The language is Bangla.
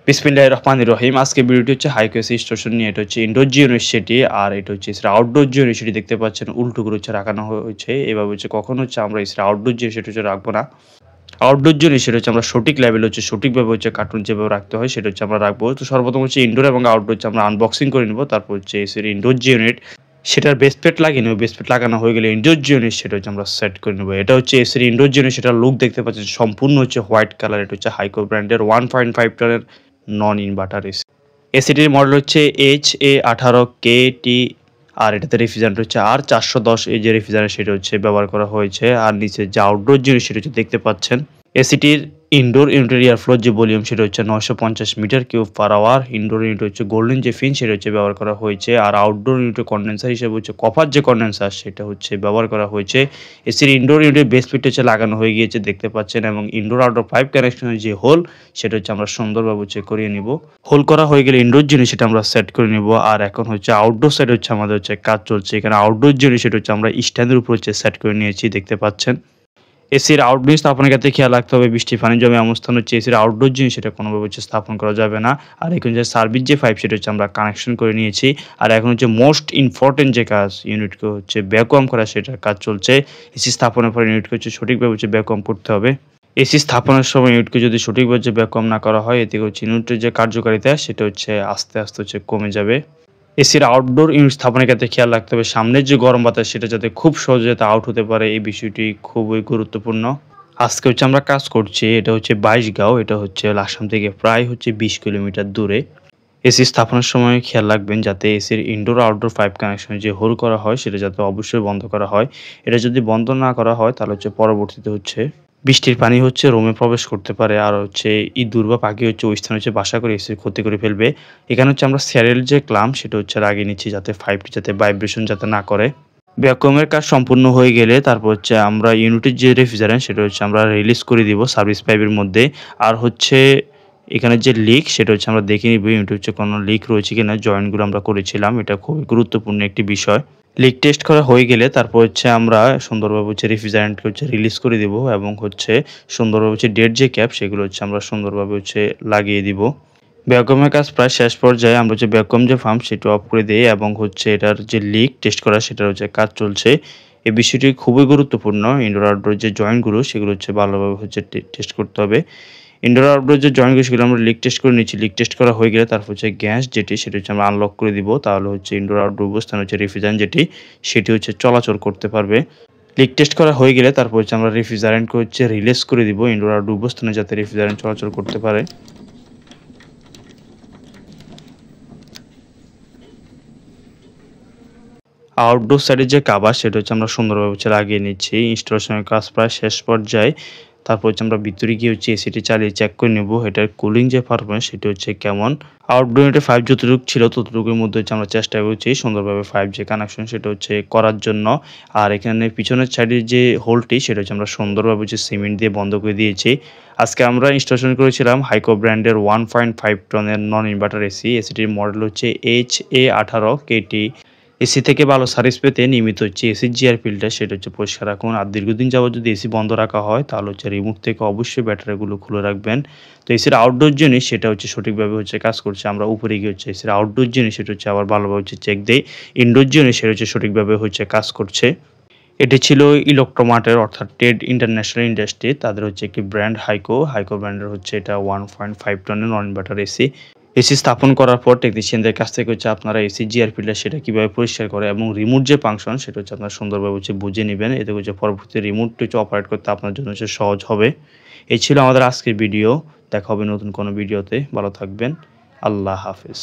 বিসমিল্লাহির রহমানির রহিম। আজকে ভিডিওটি হচ্ছে হাইকো এসি স্টেশন নিয়ে। এটা হচ্ছে ইনডোর জিও ইউনিভার্সিটি আর এটা হচ্ছে আউটডোর জিও ইউনিভার্সিটি। দেখতে পাচ্ছেন উল্টো করে হচ্ছে রাখানো হয়েছে। এভাবে হচ্ছে কখনো হচ্ছে আমরা আউটডোর জিও ইউনিভার্সিটি হচ্ছে রাখবো না। আউটডোর জিও ইউনিভার্সিটি হচ্ছে আমরা সঠিক লেভেলে হচ্ছে সঠিকভাবে হচ্ছে কার্টুন যেভাবে রাখতে হয় সেটা হচ্ছে আমরা রাখবো। তো সর্বপ্রথম হচ্ছে ইনডোর এবং আউটডোর হচ্ছে আমরা আনবক্সিং করে নিব। তারপর হচ্ছে এসির ইনডোর জিও ইউনিট সেটার বেস প্লেট লাগিয়ে নেব। বেস প্লেট লাগানো হয়ে গেলে ইনডোর জিও ইউনিট সেটা হচ্ছে আমরা সেট করে নেব। এটা হচ্ছে এসির ইনডোর জিও ইউনিট। সেটার লুক দেখতে পাচ্ছেন সম্পূর্ণ হচ্ছে হোয়াইট কালার। এটা হচ্ছে হাইকো ব্র্যান্ডের 1.5 টনের নন ইনভার্টার এসি। এসিটির মডেল হচ্ছে HA18KT আর এটাতে রেফ্রিজারেন্ট হচ্ছে R410। এই যে রেফ্রিজারেন্ট সেটা হচ্ছে ব্যবহার করা হয়েছে। আর নিচে যে আউটডোর জিনিস সেটা হচ্ছে দেখতে পাচ্ছেন। এসিটির ইনডোর ইউনিটের এয়ারফ্লো যে ভলিউম সেটা হচ্ছে 950 metre cube per hour. Indoor unit হচ্ছে গোল্ডেন যে ফিন সেটা হচ্ছে ব্যবহার করা হয়েছে। আর আউটডোর ইউনিটের কন্ডেন্সার হিসেবে হচ্ছে কপার যে কন্ডেন্সার সেটা হচ্ছে ব্যবহার করা হয়েছে। এসির ইনডোর ইউনিটের বেস প্লেট হচ্ছে লাগানো হয়ে গিয়েছে দেখতে পাচ্ছেন এবং ইনডোর আউটডোর পাইপ কানেকশনের যে হোল সেটা হচ্ছে আমরা সুন্দরভাবে হচ্ছে করিয়ে নিব। হোল করা হয়ে গেলে ইনডোর জিনিস সেটা আমরা সেট করে নিব। আর এখন হচ্ছে আউটডোর সাইড হচ্ছে আমাদের হচ্ছে কাজ চলছে। এখানে আউটডোর জিনিস সেটা হচ্ছে আমরা স্ট্যান্ডের উপর হচ্ছে সেট করে নিয়েছি দেখতে পাচ্ছেন। এসির আউটডোর স্থাপনের ক্ষেত্রে খেয়াল রাখতে হবে বৃষ্টি পানি জমে এমন স্থান হচ্ছে এসির আউটডোর জিনিস সেটা কোনোভাবে হচ্ছে স্থাপন করা যাবে না। আর এখন যে সার্ভিস যে পাইপ সেটা হচ্ছে আমরা কানেকশন করে নিয়েছি। আর এখন হচ্ছে মোস্ট ইম্পর্টেন্ট যে কাজ ইউনিটকে হচ্ছে ভ্যাকুয়াম করা সেটার কাজ চলছে। এসি স্থাপনের পরে ইউনিটকে হচ্ছে সঠিকভাবে হচ্ছে ভ্যাকুয়াম করতে হবে। এসি স্থাপনের সময় ইউনিটকে যদি সঠিকভাবে যে ভ্যাকুয়াম না করা হয় এতে হচ্ছে ইউনিটের যে কার্যকারিতা সেটা হচ্ছে আস্তে আস্তে হচ্ছে কমে যাবে। এসির আউটডোর ইউনিট স্থাপনের ক্ষেত্রে খেয়াল রাখতে হবে সামনের যে গরম বাতাস সেটা যাতে খুব সহজে যাতে আউট হতে পারে এই বিষয়টি খুবই গুরুত্বপূর্ণ। আজকে হচ্ছে আমরা কাজ করছি এটা হচ্ছে 22গাঁও। এটা হচ্ছে লাকসাম থেকে প্রায় হচ্ছে 20 কিলোমিটার দূরে। এসি স্থাপনের সময় খেয়াল রাখবেন যাতে এসির ইনডোর আউটডোর পাইপ কানেকশন যে হোল করা হয় সেটা যাতে অবশ্যই বন্ধ করা হয়। এটা যদি বন্ধ না করা হয় তাহলে হচ্ছে পরবর্তীতে হচ্ছে বৃষ্টির পানি হচ্ছে রুমে প্রবেশ করতে পারে। আর হচ্ছে ইঁদুর বা পাখি হচ্ছে ওই স্থানে হচ্ছে বাসা করে এসির ক্ষতি করে ফেলবে। এখানে হচ্ছে আমরা স্যারেল যে ক্লাম্প সেটা হচ্ছে লাগিয়ে নিচ্ছি যাতে পাইপটি যাতে ভাইব্রেশন যাতে না করে। ভ্যাকুয়ামের কাজ সম্পূর্ণ হয়ে গেলে তারপর হচ্ছে আমরা ইউনিটের যে রেফ্রিজারেন্ট সেটা হচ্ছে আমরা রিলিজ করে দিব সার্ভিস পাইপের মধ্যে। আর হচ্ছে এখানে যে লিক সেটা হচ্ছে আমরা দেখে নিব ইউনিটে হচ্ছে কোনো লিক রয়েছে কিনা। জয়েন্টগুলো আমরা করেছিলাম। এটা খুবই গুরুত্বপূর্ণ একটি বিষয়। লিক টেস্ট করা হয়ে গেলে তারপর হচ্ছে আমরা সুন্দরভাবে হচ্ছে রেফ্রিজারেন্টকে হচ্ছে রিলিজ করে দিব এবং হচ্ছে সুন্দরভাবে হচ্ছে ডেড যে ক্যাপ সেগুলো হচ্ছে আমরা সুন্দরভাবে হচ্ছে লাগিয়ে দিব। ভ্যাকুয়ামের কাজ প্রায় শেষ পর্যায়ে। আমরা হচ্ছে ভ্যাকুয়াম যে পাম্প সেটা অফ করে দিই এবং হচ্ছে এটার যে লিক টেস্ট করা সেটার হচ্ছে কাজ চলছে। এই বিষয়টি খুবই গুরুত্বপূর্ণ। ইনডোর আউটডোর যে জয়েন্টগুলো সেগুলো হচ্ছে ভালোভাবে হচ্ছে টেস্ট করতে হবে। ইনডোর আউটডোর যে জয়েন্টগুলো সেগুলো আমরা লিক টেস্ট করে নিচ্ছি। লিক টেস্ট করা হয়ে গেলে তারপর হচ্ছে গ্যাস যেটি সেটা হচ্ছে আমরা আনলক করে দিব। তাহলে হচ্ছে ইনডোর আউটডোর অবস্থানে হচ্ছে রেফ্রিজারেন্ট যেটি সেটি হচ্ছে চলাচল করতে পারবে। লিক টেস্ট করা হয়ে গেলে তারপর হচ্ছে আমরা রেফ্রিজারেন্টকে হচ্ছে রিলিজ করে দিব ইনডোর আউটডোর অবস্থানে যাতে রেফ্রিজারেন্ট চলাচল করতে পারে। আউটডোর সাইডের যে কাভার সেটা হচ্ছে আমরা সুন্দরভাবে হচ্ছে লাগিয়ে নিচ্ছি। ইনস্টলেশনের কাজ প্রায় শেষ পর্যায়ে। তারপর হচ্ছে আমরা ভিতরে গিয়ে হচ্ছে এসিটি চালিয়ে চেক করে নেব এটার কুলিং যে পারফরম্যান্স সেটা হচ্ছে কেমন। আউটডোর ইউনিটে 5 যতটুকু ছিল ততটুকুর মধ্যে হচ্ছে আমরা চেষ্টা করছি সুন্দরভাবে 5G কানেকশন সেটা হচ্ছে করার জন্য। আর এখানে পিছনের সাইডের যে হোলটি সেটা হচ্ছে আমরা সুন্দরভাবে হচ্ছে সিমেন্ট দিয়ে বন্ধ করে দিয়েছি। আজকে আমরা ইনস্টলেশন করেছিলাম হাইকো ব্র্যান্ডের 1.5 টনের নন ইনভার্টার এসি। এসিটির মডেল হচ্ছে HA18KT। এসি থেকে ভালো সার্ভিস পেতে নিয়মিত হচ্ছে এসির যে এয়ার ফিল্টার সেটা হচ্ছে পরিষ্কার রাখুন। আর দীর্ঘদিন যাবত যদি এসি বন্ধ রাখা হয় তাহলে হচ্ছে রিমোট থেকে অবশ্যই ব্যাটারিগুলো খুলে রাখবেন। তো এসির আউটডোর জিনিস সেটা হচ্ছে সঠিকভাবে হচ্ছে কাজ করছে। আমরা উপরে গিয়ে হচ্ছে এসির আউটডোর জিনিস সেটা হচ্ছে আবার ভালোভাবে হচ্ছে চেক দেই। ইনডোর জিনিস সেটা হচ্ছে সঠিকভাবে হচ্ছে কাজ করছে। এটি ছিল ইলেক্ট্রোমার্টের অর্থাৎ টেড ইন্টারন্যাশনাল ইন্ডাস্ট্রি তাদের হচ্ছে একটি ব্র্যান্ড হাইকো। হাইকো ব্র্যান্ডের হচ্ছে এটা 1.5 টনের নন ইনভার্টার এসি। এসি স্থাপন করার পর টেকনিশিয়ানদের কাছ থেকে হচ্ছে আপনারা এসি জিআর ফিল্টার সেটা কীভাবে পরিষ্কার করে এবং রিমোট যে ফাংশন সেটা হচ্ছে আপনারা সুন্দরভাবে হচ্ছে বুঝে নেবেন। এতে হচ্ছে পরবর্তী রিমোটটি হচ্ছে অপারেট করতে আপনার জন্য হচ্ছে সহজ হবে। এই ছিল আমাদের আজকের ভিডিও। দেখা হবে নতুন কোনো ভিডিওতে। ভালো থাকবেন। আল্লাহ হাফেজ।